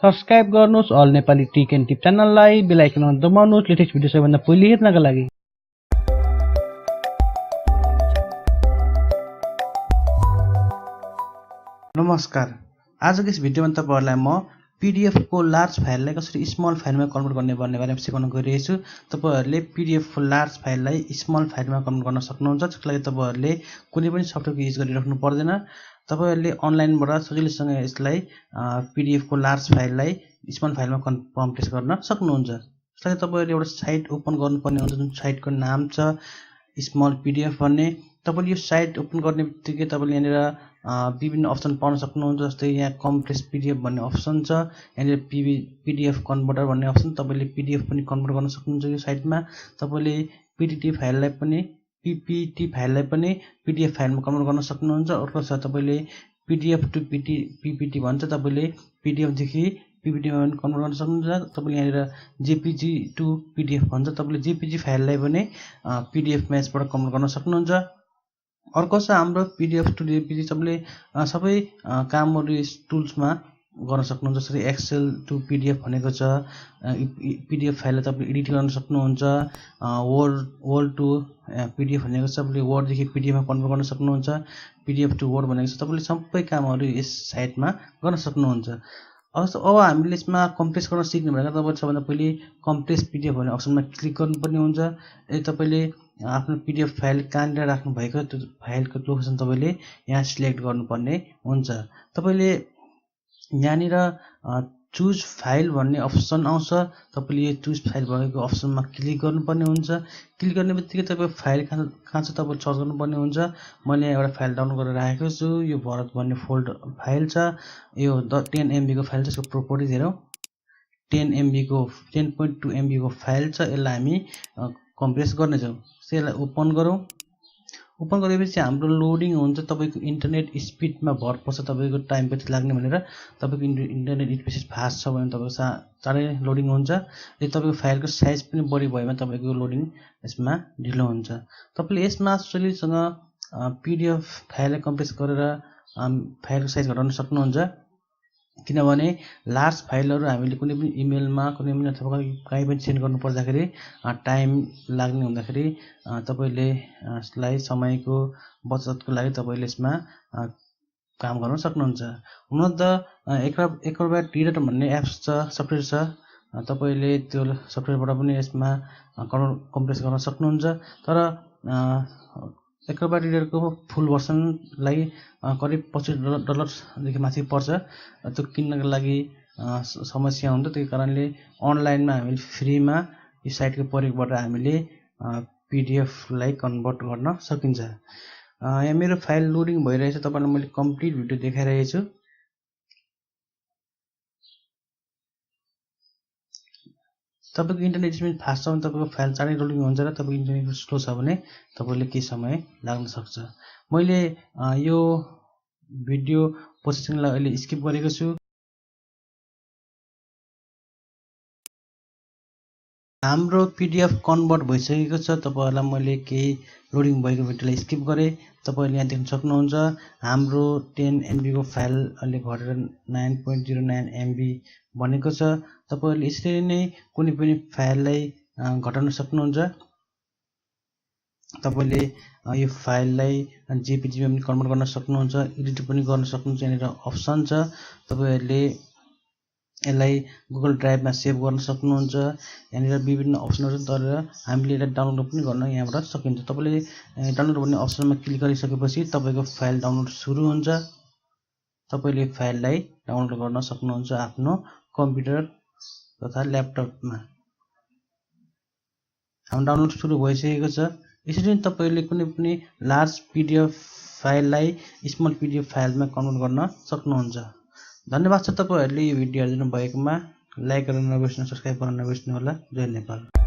Subscribe गर्नुस् all Nepali tech and tip च्यानललाई, bell आइकनमा दबाउनुस् latest video सबैभन्दा पहिले हेर्नका लागि। नमस्कार, आजको यस भिडियोमा तपाईहरुलाई म पीडीएफ को लार्ज फाइललाई कसरी स्मल फाइलमा कन्भर्ट गर्ने भन्ने बारेमा सिकाउन गइरहेको छु। तपाईहरुले पीडीएफ को लार्ज फाइललाई स्मल फाइलमा कन्भर्ट गर्न सक्नुहुन्छ। त्यसको लागि तपाईहरुले कुनै पनि सफ्टवेयरको युज गरिराख्नु पर्दैन। तपाईहरुले अनलाइनबाट सजिलैसँग यसलाई पीडीएफ को लार्ज फाइललाई स्मल फाइलमा कम्प्रेस गर्न सक्नुहुन्छ। त्यसको लागि तपाईहरुले एउटा साइट ओपन गर्नुपर्ने हुन्छ जुन साइटको नाम छ स्मल पीडीएफ भन्ने। तपाईले यो साइट ओपन गर्ने बित्तिकै तपाईले यहाँनिर विभिन्न अप्सन पाउन सक्नुहुन्छ। जस्तै यहाँ कम्प्रेस पीडीएफ भन्ने अप्सन छ, यहाँनिर पीडीएफ कन्भर्टर भन्ने अप्सन, तपाईले पीडीएफ पनि कन्भर्ट गर्न सक्नुहुन्छ यो साइटमा। तपाईले पीडीटी फाइललाई पनि पीपीटी फाइललाई पनि पीडीएफ फाइलमा कन्भर्ट गर्न सक्नुहुन्छ। अर्को छ तपाईले पीडीएफ टु पीपीटी भन्छ, तपाईले पीडीएफ देखि पीपीटीमा पनि कन्भर्ट गर्न सक्नुहुन्छ। तपाईले यहाँनिर जेपीजी टु पीडीएफ भन्छ, तपाईले जेपीजी फाइललाई पनि पीडीएफ म्याचबाट कन्भर्ट गर्न सक्नुहुन्छ। अर्को छ हाम्रो पीडीएफ टु जेपीजी, तपाईले सबै कामहरु यस टुल्समा गर्न सक्नुहुन्छ। जसरी एक्सेल टु पीडीएफ भनेको छ, पीडीएफ फाइललाई तपाईले एडिट गर्न सक्नुहुन्छ। वर्ड टु पीडीएफ भनेको छ, तपाईले वर्ड देखि पीडीएफ मा कन्भर्ट गर्न सक्नुहुन्छ। पीडीएफ टु वर्ड भनेको छ, तपाईले सबै कामहरु यस साइटमा गर्न सक्नुहुन्छ। अब हामीले यसमा कम्प्रेस गर्न सिक्ने भनेको तपाईले सबभन्दा पहिले कम्प्रेस पीडीएफ भन्ने अप्सनमा क्लिक गर्नुपर्ने हुन्छ। यदि तपाईले आफ्नो पीडीएफ फाइल कहाँनिर राख्नु भएको त्यो फाइलको लोकेसन तपाईले यहाँ सिलेक्ट गर्नुपर्ने हुन्छ। तपाईले यहाँनिर चुज फाइल भन्ने अप्सन आउँछ, तपाईले यो चुज फाइल भएको अप्सनमा क्लिक गर्नुपर्ने हुन्छ। क्लिक गर्ने बित्तिकै तपाईको फाइल कहाँ छ तपाईले सर्च गर्नुपर्ने हुन्छ। मैले एउटा फाइल डाउनलोड गरेर राखेको छु, यो भरत भन्ने फोल्डर फाइल छ। यो 10 MB को फाइल छ। यसको प्रोपर्टिज हेरौँ, 10.2 MB को फाइल छ। यसलाई हामी कम्प्रेस गर्नेछौँ। यसलाई ओपन गरौँ। ओपन गरेपछि हाम्रो लोडिङ हुन्छ। तपाईको इन्टरनेट स्पिडमा भर पर्छ, तपाईको टाइम कति लाग्ने भनेर। तपाईको इन्टरनेट स्पिड फास्ट छ भने तपाईको चाँडै लोडिङ हुन्छ। यदि तपाईको फाइलको साइज पनि बढी भयो भने तपाईको लोडिङ यसमा ढिलो हुन्छ। तपाईले यसमा सजिलैसँग पीडीएफ फाइललाई कम्प्रेस गरेर फाइलको साइज घटाउन सक्नुहुन्छ। किनभने लार्ज फाइलहरु हामीले कुनै पनि इमेलमा कुनै पनि अथवा कहीँ पनि सेन्ड गर्नु पर्दाखेरि टाइम लाग्ने हुँदाखेरि तपाईले यसलाई समयको बचतको लागि तपाईले यसमा काम गर्न सक्नुहुन्छ। हुन त एक्रोब्याट रिडर भन्ने एप्स छ, सफ्टवेयर छ, तपाईले त्यो सफ्टवेयरबाट पनि यसमा कम्प्रेस गर्न सक्नुहुन्छ। तर एक्रोब्याट रिडरको फुल भर्सनलाई करिब $25 देखि माथि पर्छ। त्यो किन्नको लागि समस्या हुन्छ। त्यही कारणले अनलाइनमा हामीले फ्रीमा यो साइटको प्रयोगबाट हामीले पीडीएफ लाई कन्भर्ट गर्न सकिन्छ। यहाँ मेरो फाइल लोडिङ भइरहेछ, तपाईलाई मैले कम्प्लिट भिडियो देखाइरहेको छु। तपाईको इन्टरनेट स्पिड फास्ट छ भने तपाईको फाइल चाँडै लोडिङ हुन्छ र तपाईको इन्टरनेट स्लो छ भने तपाईले केही समय लाग्न सक्छ। मैले यो भिडियो प्रोसेसिङलाई अहिले स्किप गरेको छु। हाम्रो पीडीएफ कन्भर्ट भइसकेको छ। तपाईहरुलाई मैले केही लोडिङ भएको भिडियोलाई स्किप गरे। तपाईले यहाँ देख्न सक्नुहुन्छ हाम्रो 10 MB को फाइल अहिले घटेर 9.09 MB बनेको छ। तपाईहरुले यसरी नै कुनै पनि फाइललाई घटाउन सक्नुहुन्छ। तपाईले यो फाइललाई जेपीजी मा पनि कन्भर्ट गर्न सक्नुहुन्छ, एडिट पनि गर्न सक्नुहुन्छ। यहाँनिर अप्सन छ, तपाईहरुले यसलाई गुगल ड्राइभमा सेभ गर्न सक्नुहुन्छ। यहाँनिर विभिन्न अप्सनहरु छ, तर हामीले यसलाई डाउनलोड पनि गर्न यहाँबाट सकिन्छ। तपाईले डाउनलोड भन्ने अप्सनमा क्लिक गरिसकेपछि तपाईको फाइल डाउनलोड सुरु हुन्छ। तपाईले फाइललाई डाउनलोड गर्न सक्नुहुन्छ आफ्नो कम्प्युटर तथा ल्यापटपमा। हाम्रो डाउनलोड सुरु भइसकेको छ। यसरी तपाईले कुनै पनि लार्ज पीडीएफ फाइललाई स्मल पीडीएफ फाइलमा कन्भर्ट गर्न सक्नुहुन्छ। धन्यवाद छ तपाईहरुले यो भिडियो हेर्नु भएकोमा। लाइक गर्न नबिर्सनु, सब्स्क्राइब गर्न नबिर्सनु होला। जय नेपाल।